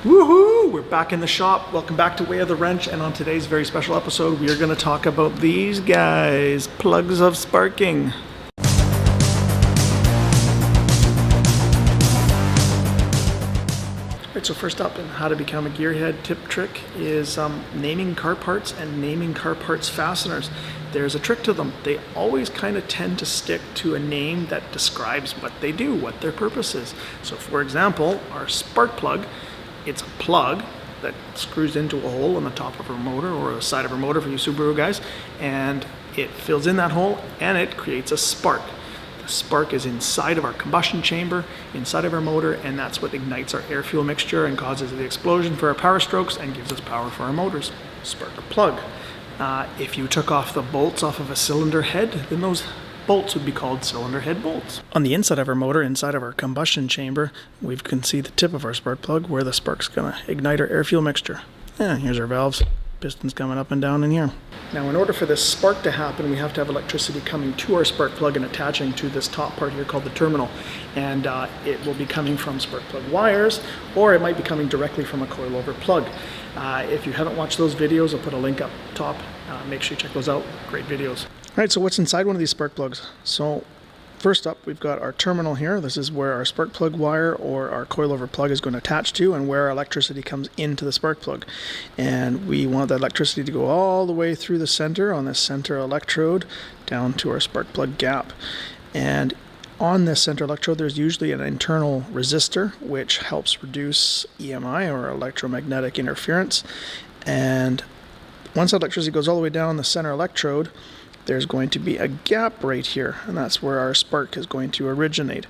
Woohoo! We're back in the shop. Welcome back to Way of the Wrench, and on today's very special episode, we are going to talk about these guys, plugs of sparking. Alright, so first up in how to become a gearhead tip trick is naming car parts and naming car parts fasteners. There's a trick to them. They always kind of tend to stick to a name that describes what they do, what their purpose is. So for example, our spark plug, it's a plug that screws into a hole on the top of our motor or the side of our motor for you Subaru guys, and it fills in that hole and it creates a spark. The spark is inside of our combustion chamber, inside of our motor, and that's what ignites our air-fuel mixture and causes the explosion for our power strokes and gives us power for our motors. Spark plug. If you took off the bolts off of a cylinder head, then those bolts would be called cylinder head bolts. On the inside of our motor, inside of our combustion chamber, we can see the tip of our spark plug where the spark's going to ignite our air-fuel mixture. And here's our valves, pistons coming up and down in here. Now in order for this spark to happen, we have to have electricity coming to our spark plug and attaching to this top part here called the terminal. And it will be coming from spark plug wires, or it might be coming directly from a coilover plug. If you haven't watched those videos, I'll put a link up top. Make sure you check those out. Great videos. Alright, so what's inside one of these spark plugs? So first up, we've got our terminal here. This is where our spark plug wire or our coilover plug is going to attach to, and where our electricity comes into the spark plug. And we want that electricity to go all the way through the center on this center electrode down to our spark plug gap. And on this center electrode, there's usually an internal resistor which helps reduce EMI or electromagnetic interference. And once that electricity goes all the way down the center electrode, there's going to be a gap right here, and that's where our spark is going to originate.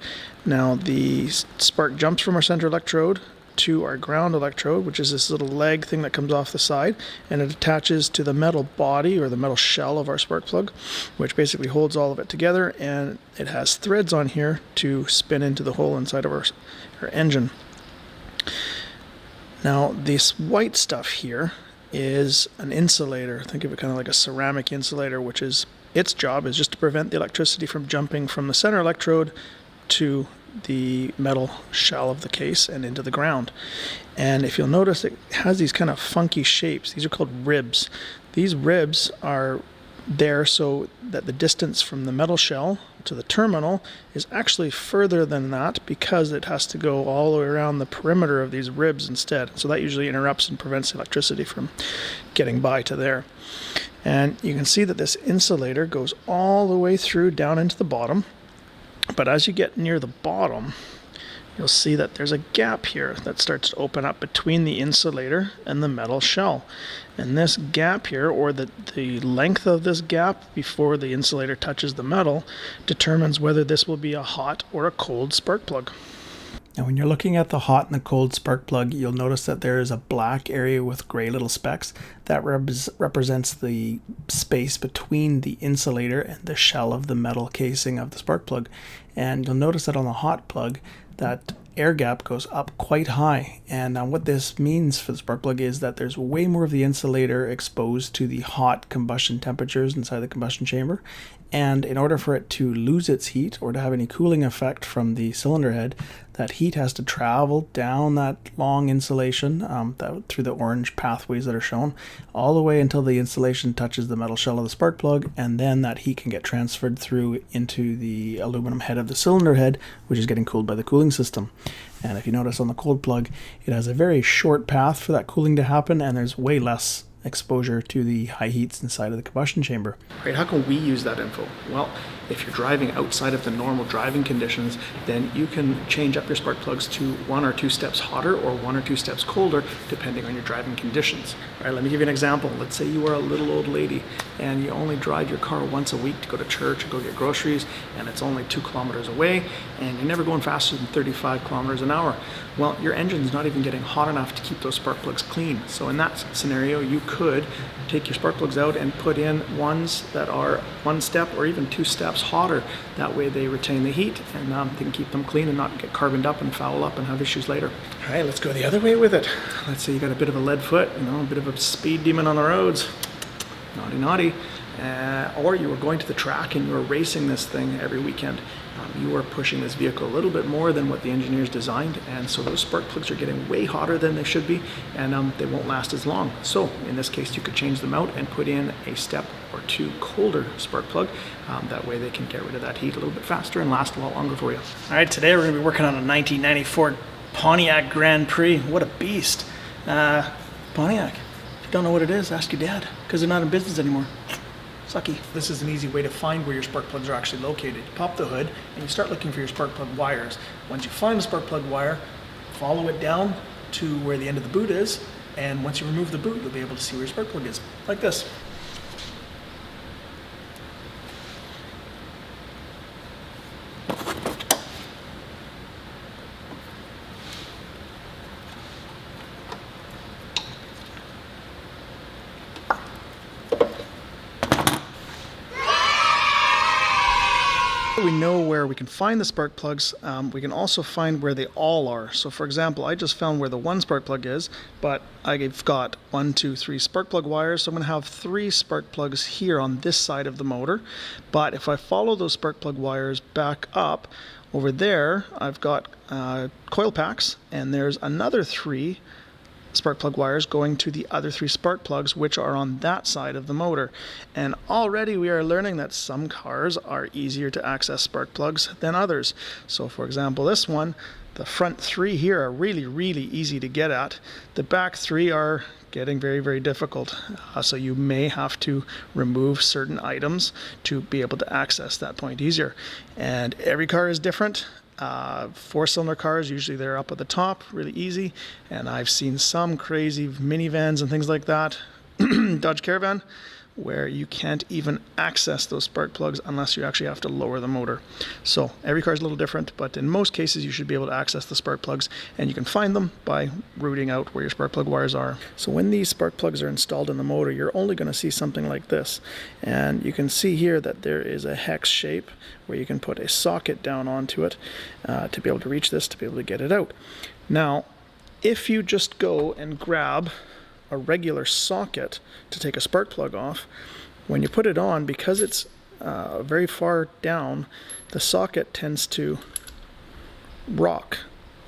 Now the spark jumps from our center electrode to our ground electrode, which is this little leg thing that comes off the side, and it attaches to the metal body or the metal shell of our spark plug, which basically holds all of it together, and it has threads on here to spin into the hole inside of our engine. Now this white stuff here is an insulator. Think of it kind of like a ceramic insulator, which is its job is just to prevent the electricity from jumping from the center electrode to the metal shell of the case and into the ground. And if you'll notice, it has these kind of funky shapes. These are called ribs. These ribs are there so that the distance from the metal shell to the terminal is actually further than that, because it has to go all the way around the perimeter of these ribs instead. So that usually interrupts and prevents electricity from getting by to there. And you can see that this insulator goes all the way through down into the bottom. But as you get near the bottom, you'll see that there's a gap here that starts to open up between the insulator and the metal shell. And this gap here, or the length of this gap before the insulator touches the metal, determines whether this will be a hot or a cold spark plug. Now when you're looking at the hot and the cold spark plug, you'll notice that there is a black area with gray little specks. That represents the space between the insulator and the shell of the metal casing of the spark plug. And you'll notice that on the hot plug, that air gap goes up quite high. And what this means for the spark plug is that there's way more of the insulator exposed to the hot combustion temperatures inside the combustion chamber. And in order for it to lose its heat or to have any cooling effect from the cylinder head, that heat has to travel down that long insulation through the orange pathways that are shown, all the way until the insulation touches the metal shell of the spark plug, and then that heat can get transferred through into the aluminum head of the cylinder head, which is getting cooled by the cooling system. And if you notice on the cold plug, it has a very short path for that cooling to happen, and there's way less exposure to the high heats inside of the combustion chamber. Right, how can we use that info? Well, if you're driving outside of the normal driving conditions, then you can change up your spark plugs to 1 or 2 steps hotter or 1 or 2 steps colder, depending on your driving conditions. All right, let me give you an example. Let's say you are a little old lady and you only drive your car once a week to go to church or go get groceries, and it's only 2 kilometers away, and you're never going faster than 35 kilometers an hour. Well, your engine's not even getting hot enough to keep those spark plugs clean. So in that scenario, you could take your spark plugs out and put in ones that are 1 step or even 2 steps hotter. That way they retain the heat, and they can keep them clean and not get carboned up and foul up and have issues later. All right, let's go the other way with it. Let's say you got a bit of a lead foot, a bit of a speed demon on the roads. Naughty, naughty. Or you were going to the track and you were racing this thing every weekend, you are pushing this vehicle a little bit more than what the engineers designed, and so those spark plugs are getting way hotter than they should be, and they won't last as long. So in this case, you could change them out and put in a step or two colder spark plug. That way they can get rid of that heat a little bit faster and last a lot longer for you. All right, today we're going to be working on a 1994 Pontiac Grand Prix. What a beast. Pontiac, if you don't know what it is, ask your dad, because they're not in business anymore. Sucky. This is an easy way to find where your spark plugs are actually located. You pop the hood and you start looking for your spark plug wires. Once you find the spark plug wire, follow it down to where the end of the boot is, and once you remove the boot, you'll be able to see where your spark plug is, like this. We know where we can find the spark plugs. We can also find where they all are. So for example, I just found where the one spark plug is, but I've got 1, 2, 3 spark plug wires. So I'm going to have 3 spark plugs here on this side of the motor. But if I follow those spark plug wires back up, over there I've got coil packs, and there's another 3 spark plug wires going to the other 3 spark plugs, which are on that side of the motor. And already we are learning that some cars are easier to access spark plugs than others. So for example, this one, the front 3 here are really easy to get at. The back 3 are getting very difficult. So you may have to remove certain items to be able to access that point easier. And every car is different. 4-cylinder cars, usually they're up at the top, really easy, and I've seen some crazy minivans and things like that, Dodge Caravan, where you can't even access those spark plugs unless you actually have to lower the motor. So every car is a little different, but in most cases you should be able to access the spark plugs, and you can find them by rooting out where your spark plug wires are. So when these spark plugs are installed in the motor, you're only going to see something like this, and you can see here that there is a hex shape where you can put a socket down onto it to be able to reach this, to be able to get it out. Now, if you just go and grab a regular socket to take a spark plug off, when you put it on, because it's very far down, the socket tends to rock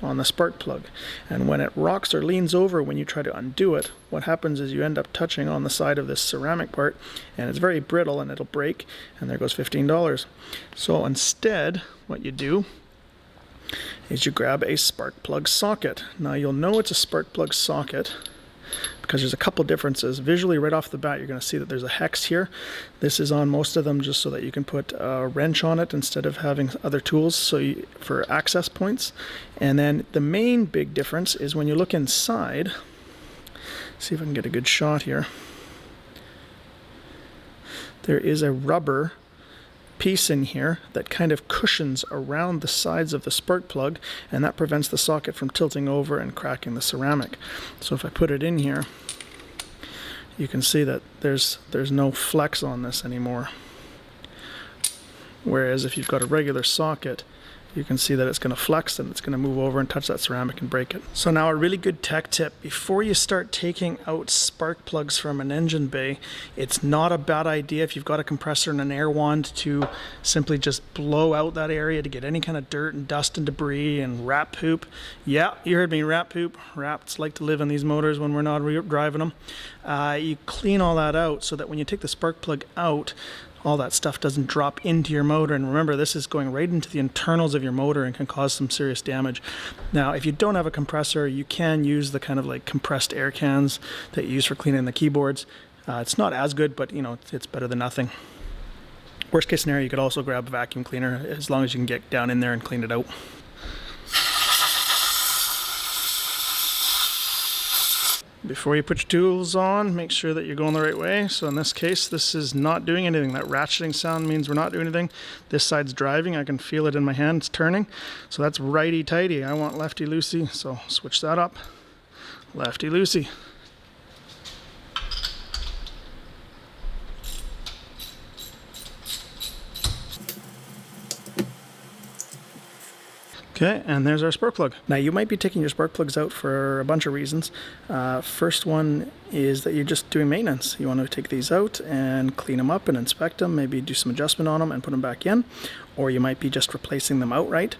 on the spark plug, and when it rocks or leans over when you try to undo it, what happens is you end up touching on the side of this ceramic part, and it's very brittle and it'll break, and there goes $15. So instead, what you do is you grab a spark plug socket. Now you'll know it's a spark plug socket because there's a couple differences. Visually, right off the bat, you're going to see that there's a hex here. This is on most of them just so that you can put a wrench on it instead of having other tools for access points. And then the main big difference is when you look inside, see if I can get a good shot here, there is a rubber piece in here that kind of cushions around the sides of the spark plug, and that prevents the socket from tilting over and cracking the ceramic. So if I put it in here, you can see that there's no flex on this anymore. Whereas if you've got a regular socket, you can see that it's going to flex and it's going to move over and touch that ceramic and break it. So now a really good tech tip: before you start taking out spark plugs from an engine bay, it's not a bad idea if you've got a compressor and an air wand to simply just blow out that area to get any kind of dirt and dust and debris and rat poop. Yeah, you heard me, rat poop. Rats like to live in these motors when we're not driving them. You clean all that out so that when you take the spark plug out, all that stuff doesn't drop into your motor. And remember, this is going right into the internals of your motor and can cause some serious damage. Now, if you don't have a compressor, you can use the kind of like compressed air cans that you use for cleaning the keyboards. It's not as good, but you know, it's better than nothing. Worst case scenario, you could also grab a vacuum cleaner as long as you can get down in there and clean it out. Before you put your tools on, make sure that you're going the right way. So in this case, this is not doing anything. That ratcheting sound means we're not doing anything. This side's driving. I can feel it in my hand. It's turning. So that's righty-tighty. I want lefty-loosey, so switch that up. Lefty-loosey. Okay, and there's our spark plug. Now you might be taking your spark plugs out for a bunch of reasons. First one is that you're just doing maintenance. You want to take these out and clean them up and inspect them, maybe do some adjustment on them and put them back in, or you might be just replacing them outright.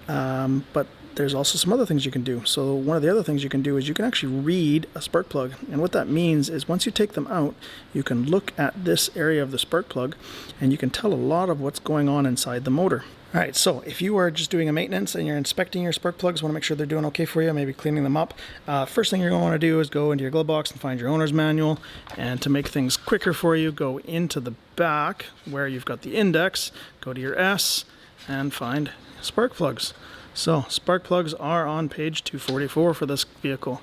But there's also some other things you can do. So one of the other things you can do is you can actually read a spark plug. And what that means is once you take them out, you can look at this area of the spark plug and you can tell a lot of what's going on inside the motor. All right, so if you are just doing a maintenance and you're inspecting your spark plugs, want to make sure they're doing okay for you, maybe cleaning them up, first thing you're going to want to do is go into your glove box and find your owner's manual. And to make things quicker for you, go into the back where you've got the index, go to your S and find spark plugs. So spark plugs are on page 244 for this vehicle.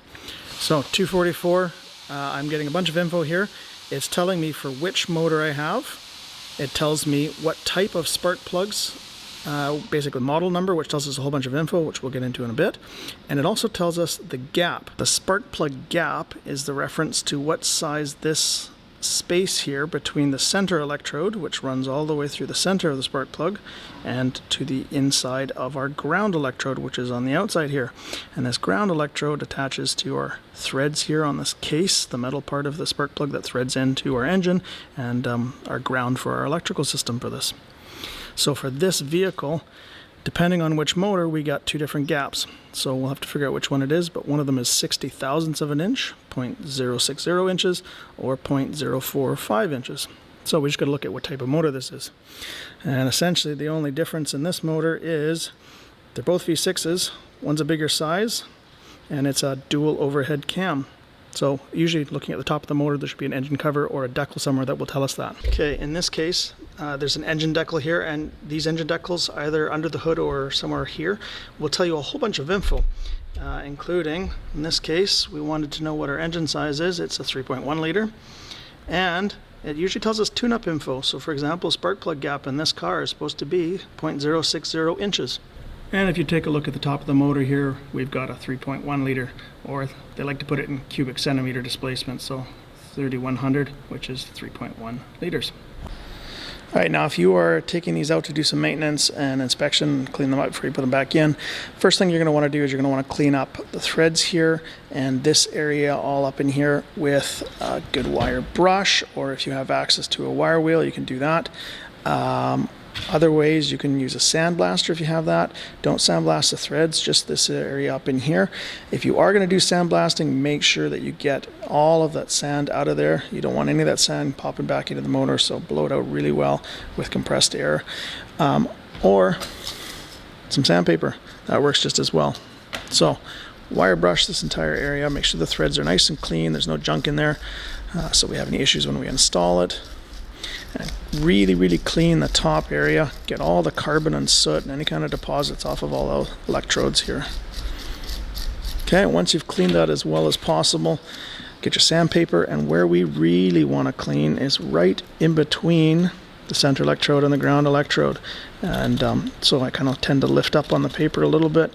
So 244, I'm getting a bunch of info here. It's telling me for which motor I have. It tells me what type of spark plugs, basically model number, which tells us a whole bunch of info, which we'll get into in a bit. And it also tells us the gap. The spark plug gap is the reference to what size this space here between the center electrode, which runs all the way through the center of the spark plug, and to the inside of our ground electrode, which is on the outside here. And this ground electrode attaches to our threads here on this case, the metal part of the spark plug that threads into our engine, and our ground for our electrical system for this. So for this vehicle, depending on which motor, we got two different gaps. So we'll have to figure out which one it is, but one of them is 60 thousandths of an inch, 0.060 inches, or 0.045 inches. So we just got to look at what type of motor this is. And essentially the only difference in this motor is they're both V6s. One's a bigger size, and it's a dual overhead cam. So usually looking at the top of the motor, there should be an engine cover or a decal somewhere that will tell us that. Okay, in this case, there's an engine decal here, and these engine decals, either under the hood or somewhere here, will tell you a whole bunch of info, including, in this case, we wanted to know what our engine size is. It's a 3.1 liter, and it usually tells us tune-up info. So for example, spark plug gap in this car is supposed to be 0.060 inches. And if you take a look at the top of the motor here, we've got a 3.1 liter, or they like to put it in cubic centimeter displacement, so 3100, which is 3.1 liters. All right, now if you are taking these out to do some maintenance and inspection, clean them up before you put them back in, first thing you're going to want to do is you're going to want to clean up the threads here and this area all up in here with a good wire brush, or if you have access to a wire wheel, you can do that. Other ways, you can use a sandblaster if you have that. Don't sandblast the threads, just this area up in here. If you are going to do sandblasting, make sure that you get all of that sand out of there. You don't want any of that sand popping back into the motor, so blow it out really well with compressed air. Or some sandpaper, that works just as well. So wire brush this entire area, make sure the threads are nice and clean, there's no junk in there, so we have any issues when we install it. And really clean the top area, get all the carbon and soot and any kind of deposits off of all the electrodes here. Okay, once you've cleaned that as well as possible, get your sandpaper, and where we really want to clean is right in between the center electrode and the ground electrode. And so I kind of tend to lift up on the paper a little bit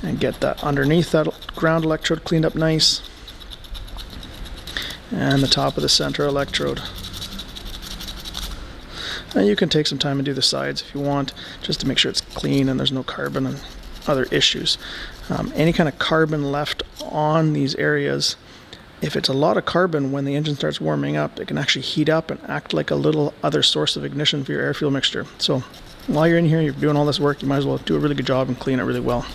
and get that underneath that ground electrode cleaned up nice, and the top of the center electrode. And you can take some time and do the sides if you want, just to make sure it's clean and there's no carbon and other issues. Any kind of carbon left on these areas, if it's a lot of carbon, when the engine starts warming up, it can actually heat up and act like a little other source of ignition for your air fuel mixture. So while you're in here, you're doing all this work, you might as well do a really good job and clean it really well.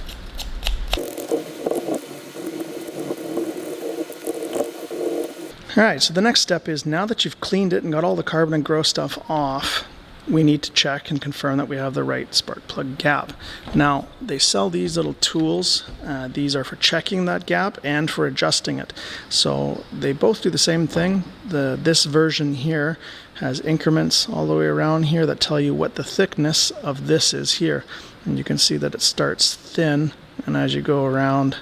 Alright, so the next step is, now that you've cleaned it and got all the carbon and gross stuff off, we need to check and confirm that we have the right spark plug gap. Now, they sell these little tools. These are for checking that gap and for adjusting it. So they both do the same thing. This version here has increments all the way around here that tell you what the thickness of this is here. And you can see that it starts thin, and as you go around,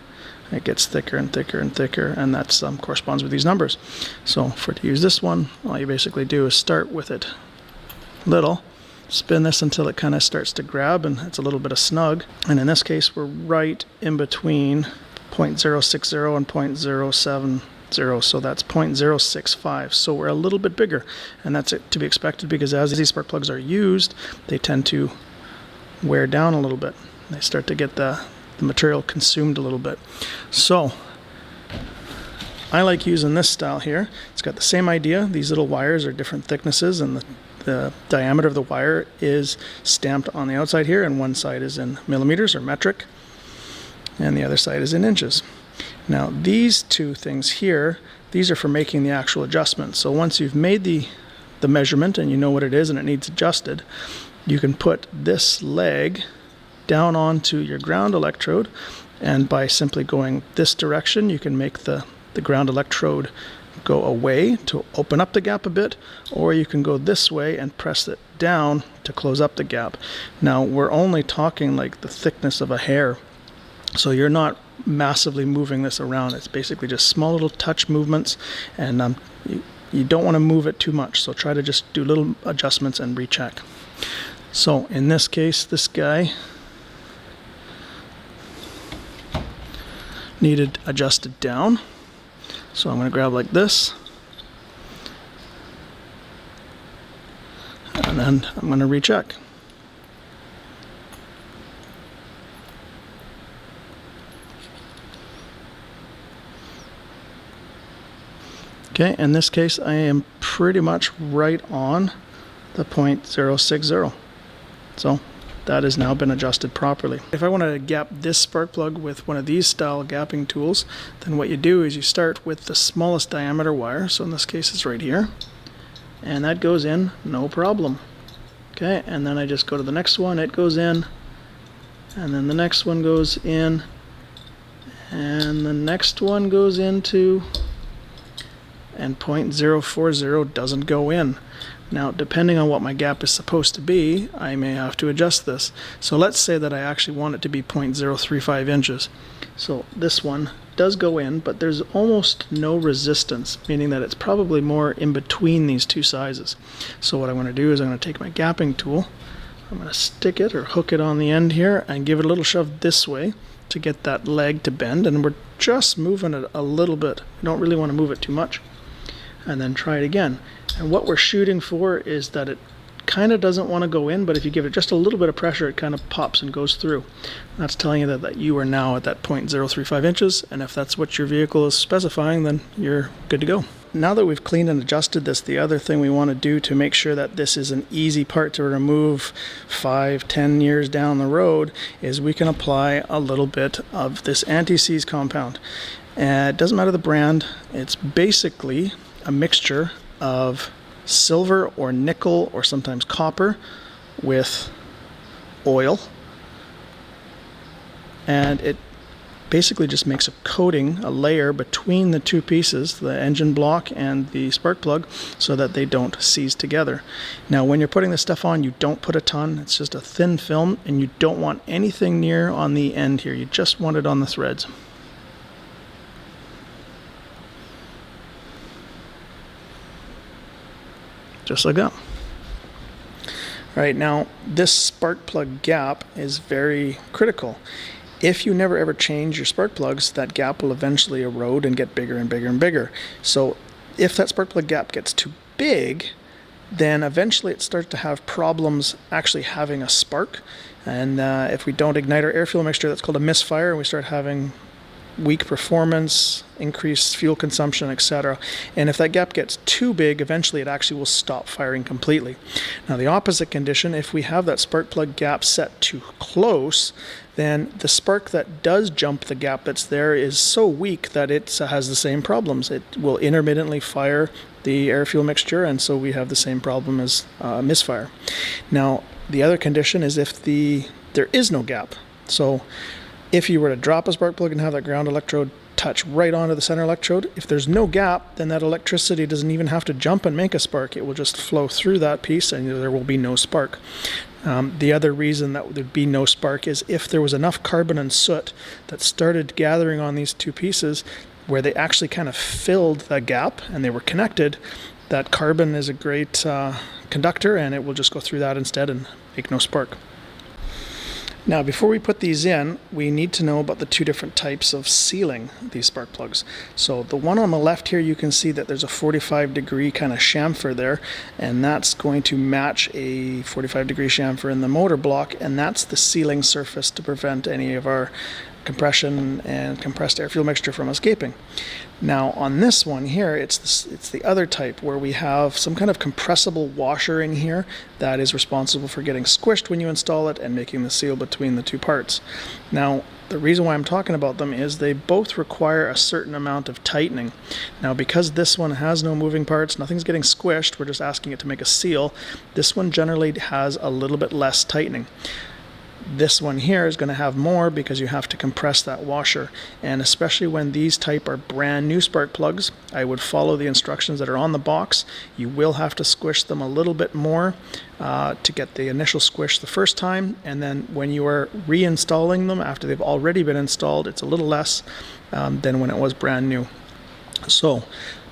it gets thicker and thicker and thicker, and that corresponds with these numbers. So to use this one, all you basically do is start with it little, spin this until it kind of starts to grab and it's a little bit of snug. And in this case, we're right in between 0.060 and 0.070, so that's 0.065. So we're a little bit bigger, and that's to be expected, because as these spark plugs are used, they tend to wear down a little bit. They start to get the material consumed a little bit. So I like using this style here. It's got the same idea. These little wires are different thicknesses, and the diameter of the wire is stamped on the outside here, and one side is in millimeters or metric, and the other side is in inches. Now these two things here, these are for making the actual adjustment. So once you've made the measurement and you know what it is and it needs adjusted, you can put this leg down onto your ground electrode, and by simply going this direction you can make the ground electrode go away to open up the gap a bit, or you can go this way and press it down to close up the gap. Now we're only talking like the thickness of a hair, so you're not massively moving this around. It's basically just small little touch movements, and you don't want to move it too much, so try to just do little adjustments and recheck. So in this case, this guy needed adjusted down. So I'm going to grab like this, and then I'm going to recheck. Okay, in this case I am pretty much right on the 0.060. So that has now been adjusted properly. If I wanted to gap this spark plug with one of these style gapping tools, then what you do is you start with the smallest diameter wire. So in this case it's right here, and that goes in no problem. Okay, and then I just go to the next one, it goes in, and then the next one goes in, and the next one goes into, and 0.040 doesn't go in. Now, depending on what my gap is supposed to be, I may have to adjust this. So let's say that I actually want it to be 0.035 inches. So this one does go in, but there's almost no resistance, meaning that it's probably more in between these two sizes. So what I'm going to do is I'm going to take my gapping tool, I'm going to stick it or hook it on the end here and give it a little shove this way to get that leg to bend, and we're just moving it a little bit. You don't really want to move it too much. And then try it again. And what we're shooting for is that it kind of doesn't want to go in, but if you give it just a little bit of pressure, it kind of pops and goes through. That's telling you that you are now at that 0.035 inches, and if that's what your vehicle is specifying, then you're good to go. Now that we've cleaned and adjusted this, the other thing we want to do to make sure that this is an easy part to remove 5-10 years down the road is we can apply a little bit of this Antiseize compound. It doesn't matter the brand, it's basically a mixture of silver or nickel or sometimes copper with oil, and it basically just makes a coating, a layer between the two pieces, the engine block and the spark plug, so that they don't seize together. Now when you're putting this stuff on, you don't put a ton, it's just a thin film, and you don't want anything near on the end here, you just want it on the threads. Just like that. Right, now this spark plug gap is very critical. If you never ever change your spark plugs, that gap will eventually erode and get bigger and bigger and bigger. So if that spark plug gap gets too big, then eventually it starts to have problems actually having a spark. And if we don't ignite our air fuel mixture, that's called a misfire, and we start having weak performance, increased fuel consumption, etc. And if that gap gets too big, eventually it actually will stop firing completely. Now the opposite condition, if we have that spark plug gap set too close, then the spark that does jump the gap that's there is so weak that it has the same problems. It will intermittently fire the air fuel mixture, and so we have the same problem as misfire. Now the other condition is if there is no gap. So if you were to drop a spark plug and have that ground electrode touch right onto the center electrode, if there's no gap, then that electricity doesn't even have to jump and make a spark. It will just flow through that piece and there will be no spark. The other reason that there'd be no spark is if there was enough carbon and soot that started gathering on these two pieces where they actually kind of filled the gap and they were connected, that carbon is a great conductor, and it will just go through that instead and make no spark. Now, before we put these in, we need to know about the two different types of sealing these spark plugs. So the one on the left here, you can see that there's a 45-degree kind of chamfer there, and that's going to match a 45-degree chamfer in the motor block, and that's the sealing surface to prevent any of our compression and compressed air fuel mixture from escaping. Now on this one here, it's the other type where we have some kind of compressible washer in here that is responsible for getting squished when you install it and making the seal between the two parts. Now the reason why I'm talking about them is they both require a certain amount of tightening. Now because this one has no moving parts, nothing's getting squished, we're just asking it to make a seal, this one generally has a little bit less tightening. This one here is going to have more because you have to compress that washer, and especially when these type are brand new spark plugs, I would follow the instructions that are on the box. You will have to squish them a little bit more to get the initial squish the first time, and then when you are reinstalling them after they've already been installed, it's a little less than when it was brand new. So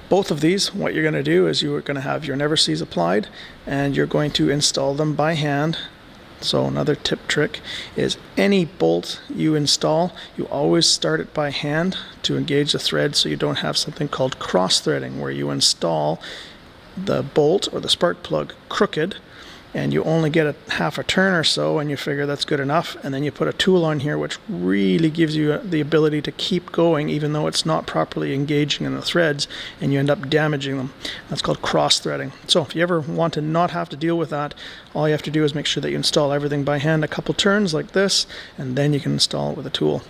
both of these, what you're going to do is you're going to have your Antiseize applied and you're going to install them by hand. So another tip trick is any bolt you install, you always start it by hand to engage the thread so you don't have something called cross threading, where you install the bolt or the spark plug crooked and you only get a half a turn or so and you figure that's good enough, and then you put a tool on here which really gives you the ability to keep going even though it's not properly engaging in the threads, and you end up damaging them. That's called cross threading. So if you ever want to not have to deal with that, all you have to do is make sure that you install everything by hand a couple turns like this, and then you can install it with a tool.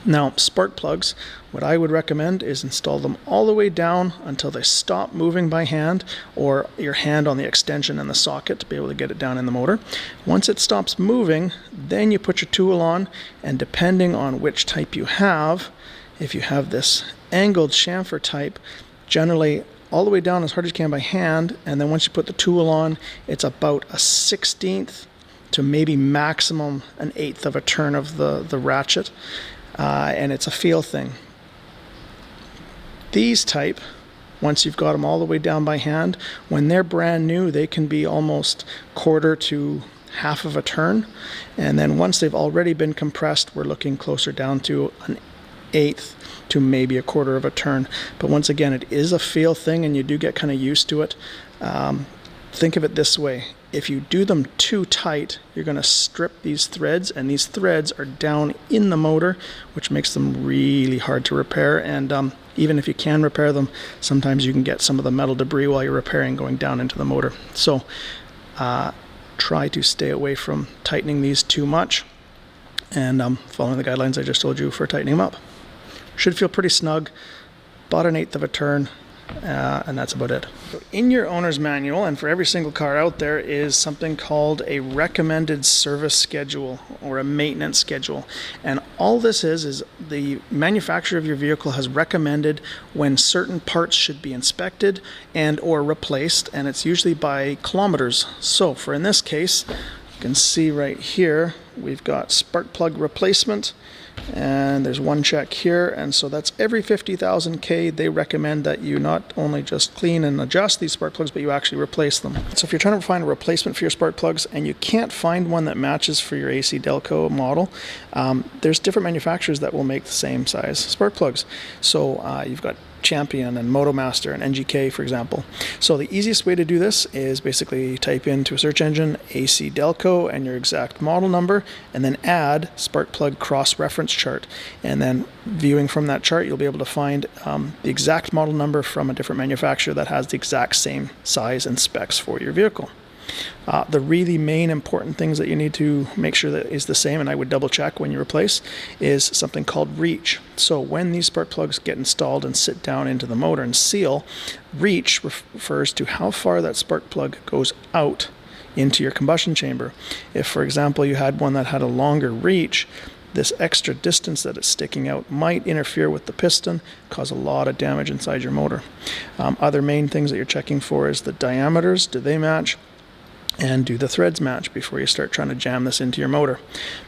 Now, spark plugs, what I would recommend is install them all the way down until they stop moving by hand, or your hand on the extension and the socket to be able to get it down in the motor. Once it stops moving, then you put your tool on, and depending on which type you have, if you have this angled chamfer type, generally all the way down as hard as you can by hand, and then once you put the tool on, it's about a 1/16 to maybe maximum an 1/8 of a turn of the ratchet. And it's a feel thing. These type, once you've got them all the way down by hand, when they're brand new, they can be almost 1/4 to half of a turn. And then once they've already been compressed, we're looking closer down to an 1/8 to maybe 1/4 of a turn. But once again, it is a feel thing and you do get kind of used to it. Think of it this way. If you do them too tight, you're going to strip these threads, and these threads are down in the motor, which makes them really hard to repair. And even if you can repair them, sometimes you can get some of the metal debris while you're repairing going down into the motor. So try to stay away from tightening these too much, and following the guidelines I just told you for tightening them up. Should feel pretty snug, about an 1/8 of a turn. And that's about it. So in your owner's manual, and for every single car out there, is something called a recommended service schedule or a maintenance schedule. And all this is the manufacturer of your vehicle has recommended when certain parts should be inspected and or replaced, and it's usually by kilometers. So for in this case, you can see right here, we've got spark plug replacement, and there's one check here, and so that's every 50,000 K. They recommend that you not only just clean and adjust these spark plugs, but you actually replace them. So if you're trying to find a replacement for your spark plugs and you can't find one that matches for your AC Delco model, there's different manufacturers that will make the same size spark plugs. So you've got Champion and Motomaster and NGK, for example. So the easiest way to do this is basically type into a search engine AC Delco and your exact model number, and then add spark plug cross reference chart. And then viewing from that chart, you'll be able to find the exact model number from a different manufacturer that has the exact same size and specs for your vehicle. The really main important things that you need to make sure that is the same, and I would double check when you replace, is something called reach. So when these spark plugs get installed and sit down into the motor and seal, reach refers to how far that spark plug goes out into your combustion chamber. If, for example, you had one that had a longer reach, this extra distance that it's sticking out might interfere with the piston, cause a lot of damage inside your motor. Other main things that you're checking for is the diameters. Do they match? And do the threads match before you start trying to jam this into your motor.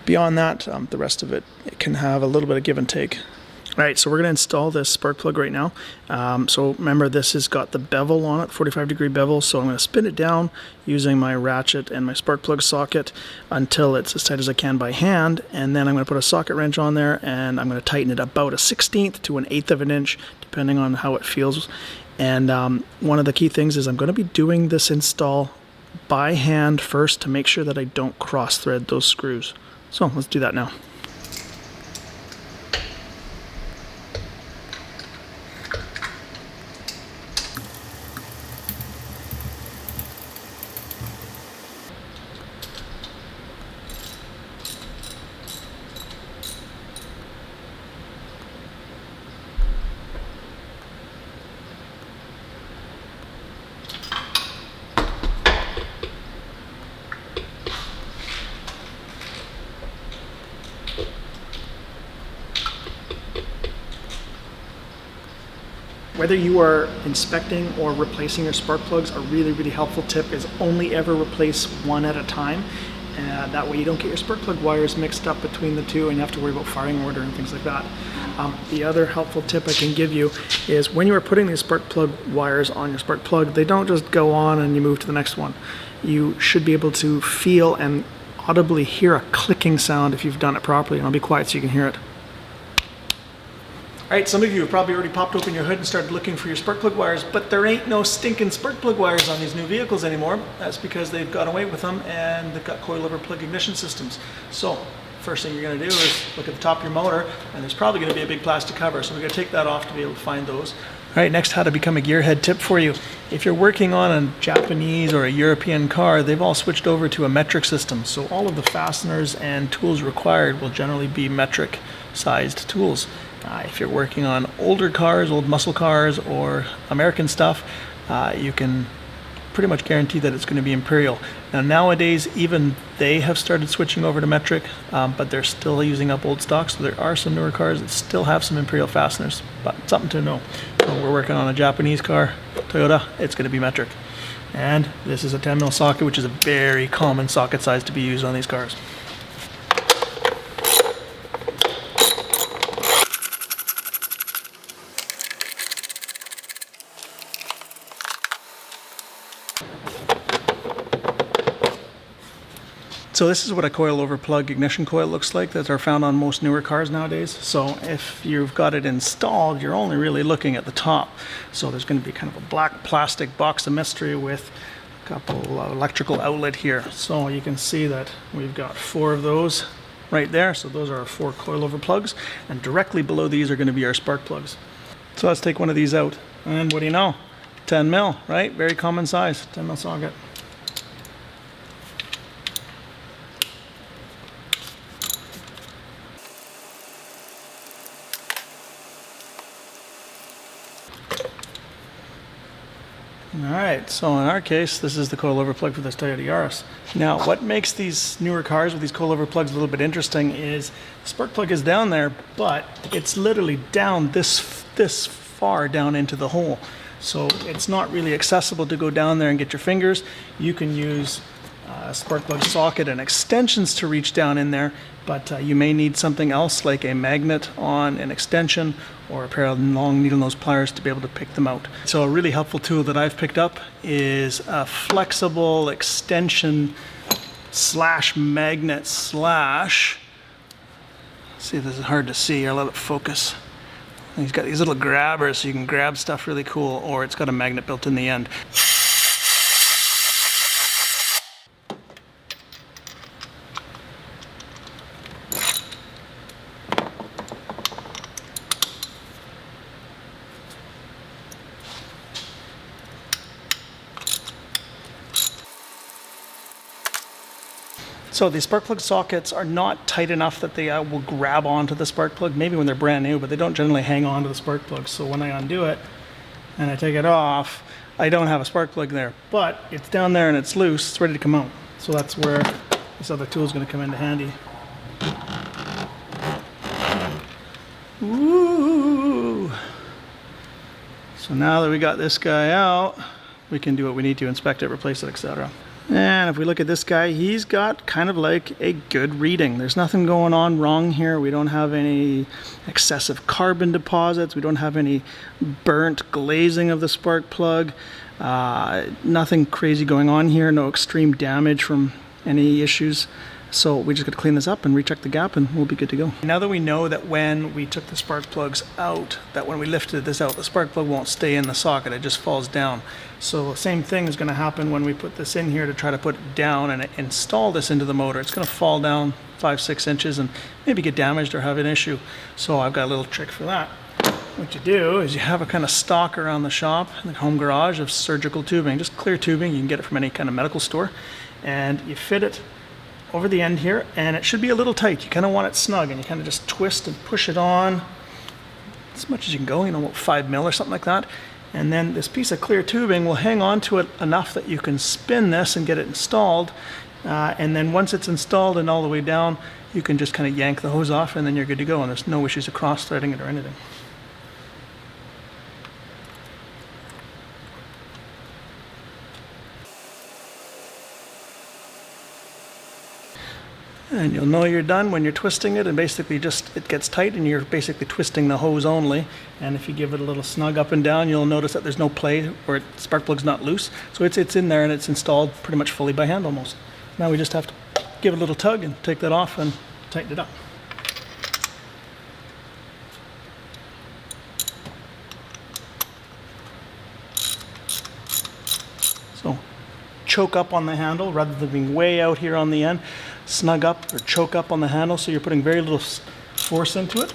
Beyond that, the rest of it can have a little bit of give and take. All right, so we're going to install this spark plug right now. So remember, this has got the bevel on it, 45-degree bevel. So I'm going to spin it down using my ratchet and my spark plug socket until it's as tight as I can by hand. And then I'm going to put a socket wrench on there, and I'm going to tighten it about a 1/16 to 1/8 of an inch, depending on how it feels. And one of the key things is I'm going to be doing this install by hand first to make sure that I don't cross thread those screws. So let's do that now. Whether you are inspecting or replacing your spark plugs, a really helpful tip is only ever replace one at a time. That way you don't get your spark plug wires mixed up between the two and you have to worry about firing order and things like that. The other helpful tip I can give you is when you are putting these spark plug wires on your spark plug, they don't just go on and you move to the next one. You should be able to feel and audibly hear a clicking sound if you've done it properly. And I'll be quiet so you can hear it. Alright, some of you have probably already popped open your hood and started looking for your spark plug wires, but there ain't no stinking spark plug wires on these new vehicles anymore. That's because they've got away with them and they've got coilover plug ignition systems. So, first thing you're going to do is look at the top of your motor, and there's probably going to be a big plastic cover, so we're going to take that off to be able to find those. Alright, next, how to become a gearhead tip for you. If you're working on a Japanese or a European car, they've all switched over to a metric system, so all of the fasteners and tools required will generally be metric sized tools. If you're working on older cars, old muscle cars, or American stuff, you can pretty much guarantee that it's going to be imperial. Now nowadays, even they have started switching over to metric, but they're still using up old stock, so there are some newer cars that still have some imperial fasteners, but something to know. So we're working on a Japanese car, Toyota, it's going to be metric. And this is a 10mm socket, which is a very common socket size to be used on these cars. So this is what a coilover plug ignition coil looks like that are found on most newer cars nowadays. So if you've got it installed, you're only really looking at the top. So there's going to be kind of a black plastic box of mystery with a couple electrical outlet here. So you can see that we've got 4 of those right there. So those are our 4 coilover plugs, and directly below these are going to be our spark plugs. So let's take one of these out, and what do you know? 10mm, right? Very common size, 10mm socket. Alright, so in our case, this is the coilover plug for this Toyota Yaris. Now, what makes these newer cars with these coilover plugs a little bit interesting is the spark plug is down there, but it's literally down this far down into the hole. So it's not really accessible to go down there and get your fingers. You can use a spark plug socket and extensions to reach down in there, but you may need something else like a magnet on an extension or a pair of long needle nose pliers to be able to pick them out. So a really helpful tool that I've picked up is a flexible extension slash magnet slash, see if this is hard to see, I'll let it focus. And he's got these little grabbers so you can grab stuff really cool, or it's got a magnet built in the end. So these spark plug sockets are not tight enough that they will grab onto the spark plug, maybe when they're brand new, but they don't generally hang on to the spark plug. So when I undo it and I take it off, I don't have a spark plug there, but it's down there and it's loose, it's ready to come out. So that's where this other tool is going to come into handy. Woo! So now that we got this guy out, we can do what we need to, inspect it, replace it, etc. And if we look at this guy, he's got kind of like a good reading. There's nothing going on wrong here. We don't have any excessive carbon deposits. We don't have any burnt glazing of the spark plug. Nothing crazy going on here. No extreme damage from any issues. So we just got to clean this up and recheck the gap and we'll be good to go. Now that we know that when we took the spark plugs out, that when we lifted this out, the spark plug won't stay in the socket, it just falls down. So the same thing is going to happen when we put this in here to try to put it down and install this into the motor. It's going to fall down 5-6 inches and maybe get damaged or have an issue. So I've got a little trick for that. What you do is you have a kind of stock around the shop, the home garage, of surgical tubing, just clear tubing. You can get it from any kind of medical store, and you fit it over the end here, and it should be a little tight. You kind of want it snug, and you kind of just twist and push it on as much as you can go, about 5 mil or something like that. And then this piece of clear tubing will hang on to it enough that you can spin this and get it installed. And then once it's installed and all the way down, you can just kind of yank the hose off, and then you're good to go, and there's no issues of cross-threading it or anything. And you'll know you're done when you're twisting it, and basically just it gets tight and you're basically twisting the hose only. And if you give it a little snug up and down, you'll notice that there's no play, or spark plug's not loose. So it's in there and it's installed pretty much fully by hand almost. Now we just have to give it a little tug and take that off and tighten it up. So choke up on the handle rather than being way out here on the end. Snug up or choke up on the handle so you're putting very little force into it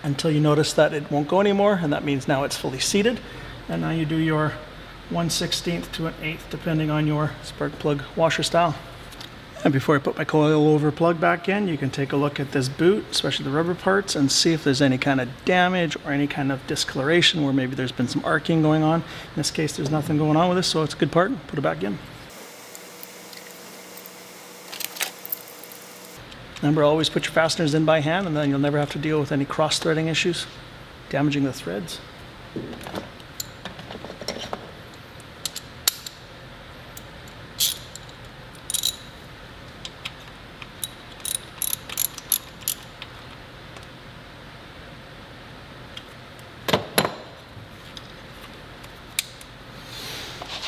until you notice that it won't go anymore, and that means now it's fully seated. And now you do your 1/16 to 1/8 depending on your spark plug washer style. And before I put my coilover plug back in, you can take a look at this boot, especially the rubber parts, and see if there's any kind of damage or any kind of discoloration where maybe there's been some arcing going on. In this case, there's nothing going on with this, so it's a good part. Put it back in. Remember, always put your fasteners in by hand, and then you'll never have to deal with any cross-threading issues, damaging the threads.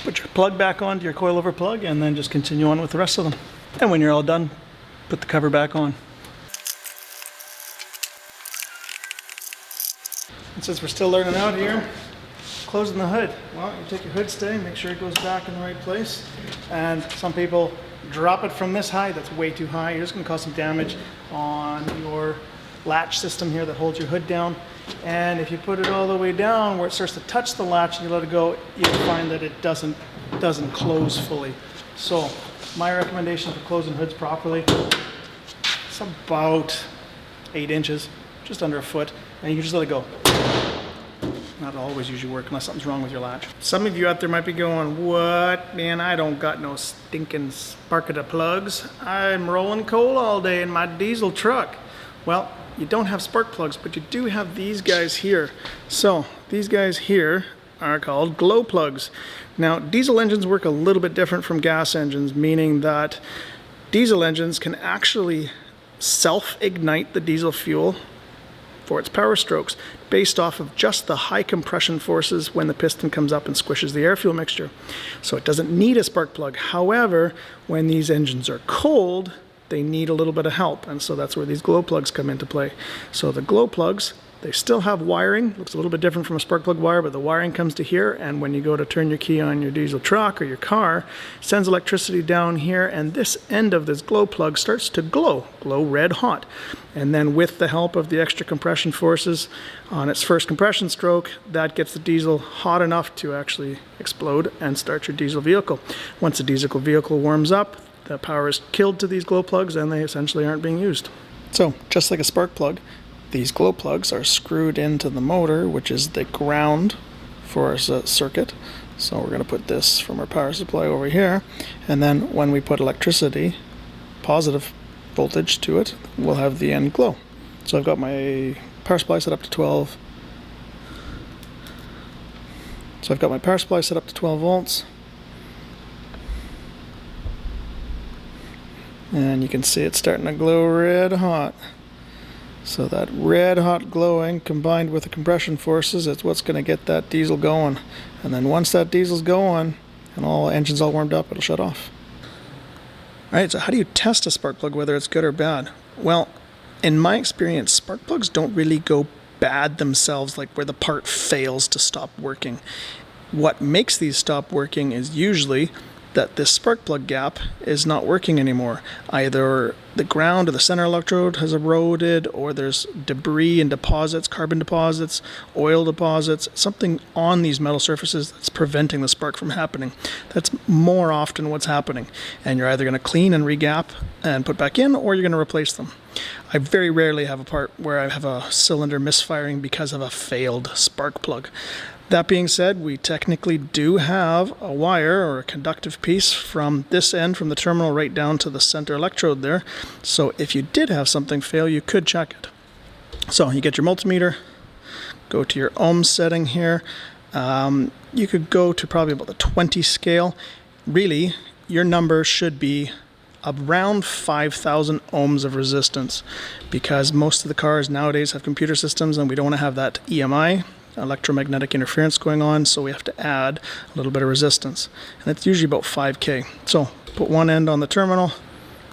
Put your plug back onto your coilover plug, and then just continue on with the rest of them. And when you're all done, put the cover back on. And since we're still learning out here, closing the hood. Well, you take your hood stay, make sure it goes back in the right place. And some people drop it from this high. That's way too high. You're just going to cause some damage on your latch system here that holds your hood down. And if you put it all the way down where it starts to touch the latch and you let it go, you'll find that it doesn't close fully. So my recommendation for closing hoods properly, it's about 8 inches, just under a foot, and you can just let it go. That'll always usually work unless something's wrong with your latch. Some of you out there might be going, what? Man, I don't got no stinking sparketa plugs. I'm rolling coal all day in my diesel truck. Well, you don't have spark plugs, but you do have these guys here. So these guys here are called glow plugs. Now, diesel engines work a little bit different from gas engines, meaning that diesel engines can actually self-ignite the diesel fuel for its power strokes based off of just the high compression forces when the piston comes up and squishes the air-fuel mixture. So it doesn't need a spark plug. However, when these engines are cold, they need a little bit of help, and so that's where these glow plugs come into play. So the glow plugs, they still have wiring. Looks a little bit different from a spark plug wire, but the wiring comes to here, and when you go to turn your key on your diesel truck or your car, it sends electricity down here, and this end of this glow plug starts to glow red hot. And then with the help of the extra compression forces on its first compression stroke, that gets the diesel hot enough to actually explode and start your diesel vehicle. Once the diesel vehicle warms up, the power is killed to these glow plugs and they essentially aren't being used. So just like a spark plug, these glow plugs are screwed into the motor, which is the ground for our circuit. So we're going to put this from our power supply over here, and then when we put electricity, positive voltage to it, we'll have the end glow. So I've got my power supply set up to 12. So I've got my power supply set up to 12 volts. And you can see it's starting to glow red hot. So that red hot glowing combined with the compression forces, it's what's going to get that diesel going. And then once that diesel's going and all engine's all warmed up, it'll shut off. Alright, so how do you test a spark plug whether it's good or bad? Well, in my experience, spark plugs don't really go bad themselves, like where the part fails to stop working. What makes these stop working is usually that this spark plug gap is not working anymore. Either the ground or the center electrode has eroded, or there's debris and deposits, carbon deposits, oil deposits, something on these metal surfaces that's preventing the spark from happening. That's more often what's happening. And you're either going to clean and re-gap and put back in, or you're going to replace them. I very rarely have a part where I have a cylinder misfiring because of a failed spark plug. That being said, we technically do have a wire or a conductive piece from this end, from the terminal right down to the center electrode there. So if you did have something fail, you could check it. So you get your multimeter, go to your ohm setting here. You could go to probably about the 20 scale. Really, your number should be around 5,000 ohms of resistance, because most of the cars nowadays have computer systems and we don't want to have that EMI, electromagnetic interference, going on, so we have to add a little bit of resistance, and it's usually about 5k. So put one end on the terminal.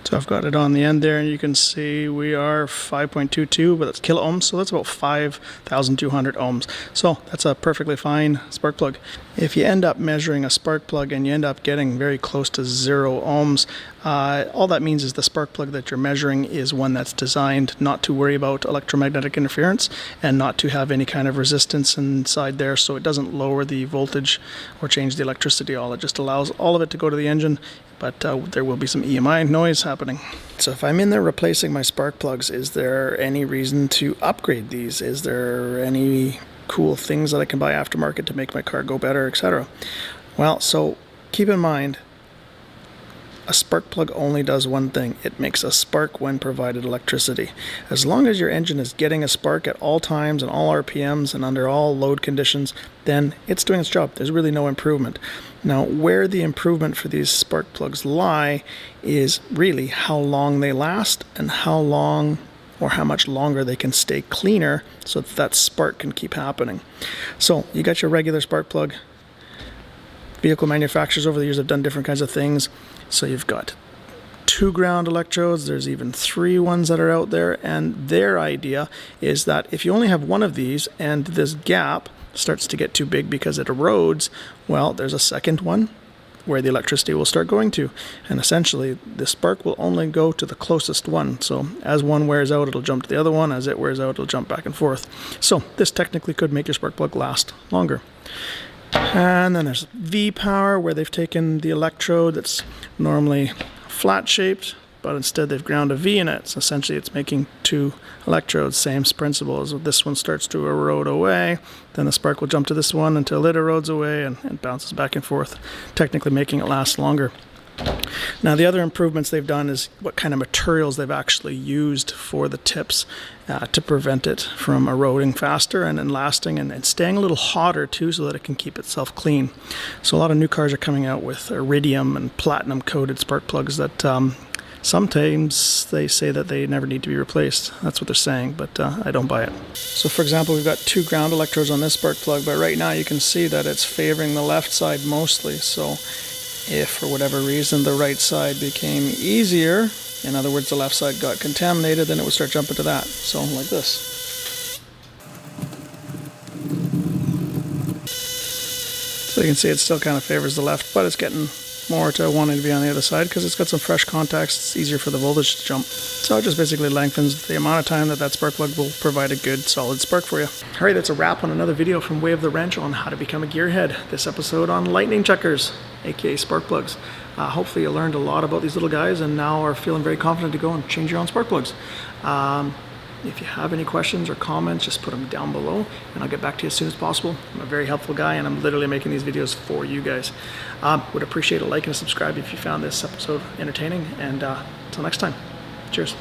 So I've got it on the end there, and you can see we are 5.22, but that's kilo ohms, so that's about 5,200 ohms. So that's a perfectly fine spark plug. If you end up measuring a spark plug and you end up getting very close to 0 ohms, all that means is the spark plug that you're measuring is one that's designed not to worry about electromagnetic interference and not to have any kind of resistance inside there, so it doesn't lower the voltage or change the electricity at all. It just allows all of it to go to the engine, but there will be some EMI noise happening. So if I'm in there replacing my spark plugs, is there any reason to upgrade these? Is there any cool things that I can buy aftermarket to make my car go better, etc.? Well, so keep in mind, a spark plug only does one thing. It makes a spark when provided electricity. As long as your engine is getting a spark at all times and all RPMs and under all load conditions, then it's doing its job. There's really no improvement. Now, where the improvement for these spark plugs lie is really how long they last and how long or how much longer they can stay cleaner so that spark can keep happening. So you got your regular spark plug. Vehicle manufacturers over the years have done different kinds of things. So you've got 2 ground electrodes, there's even 3 ones that are out there, and their idea is that if you only have one of these and this gap starts to get too big because it erodes, well, there's a second one where the electricity will start going to, and essentially the spark will only go to the closest one. So as one wears out, it'll jump to the other one. As it wears out, it'll jump back and forth. So this technically could make your spark plug last longer. And then there's V-power, where they've taken the electrode that's normally flat shaped, but instead they've ground a V in it. So essentially it's making 2 electrodes, same principle. As this one starts to erode away, then the spark will jump to this one until it erodes away and bounces back and forth, technically making it last longer. Now the other improvements they've done is what kind of materials they've actually used for the tips to prevent it from eroding faster and then lasting and staying a little hotter too, so that it can keep itself clean. So a lot of new cars are coming out with iridium and platinum coated spark plugs that sometimes they say that they never need to be replaced. That's what they're saying, but I don't buy it. So for example, we've got 2 ground electrodes on this spark plug, but right now you can see that it's favoring the left side mostly. So if for whatever reason the right side became easier, in other words the left side got contaminated, then it would start jumping to that. So like this. So you can see it still kind of favors the left, but it's getting more to wanting to be on the other side because it's got some fresh contacts. It's easier for the voltage to jump. So it just basically lengthens the amount of time that spark plug will provide a good solid spark for you. Alright, that's a wrap on another video from Way of the Wrench on how to become a gearhead. This episode on lightning checkers, aka spark plugs. Hopefully you learned a lot about these little guys and now are feeling very confident to go and change your own spark plugs. If you have any questions or comments, just put them down below and I'll get back to you as soon as possible. I'm a very helpful guy and I'm literally making these videos for you guys. Would appreciate a like and a subscribe if you found this episode entertaining, and until next time, cheers.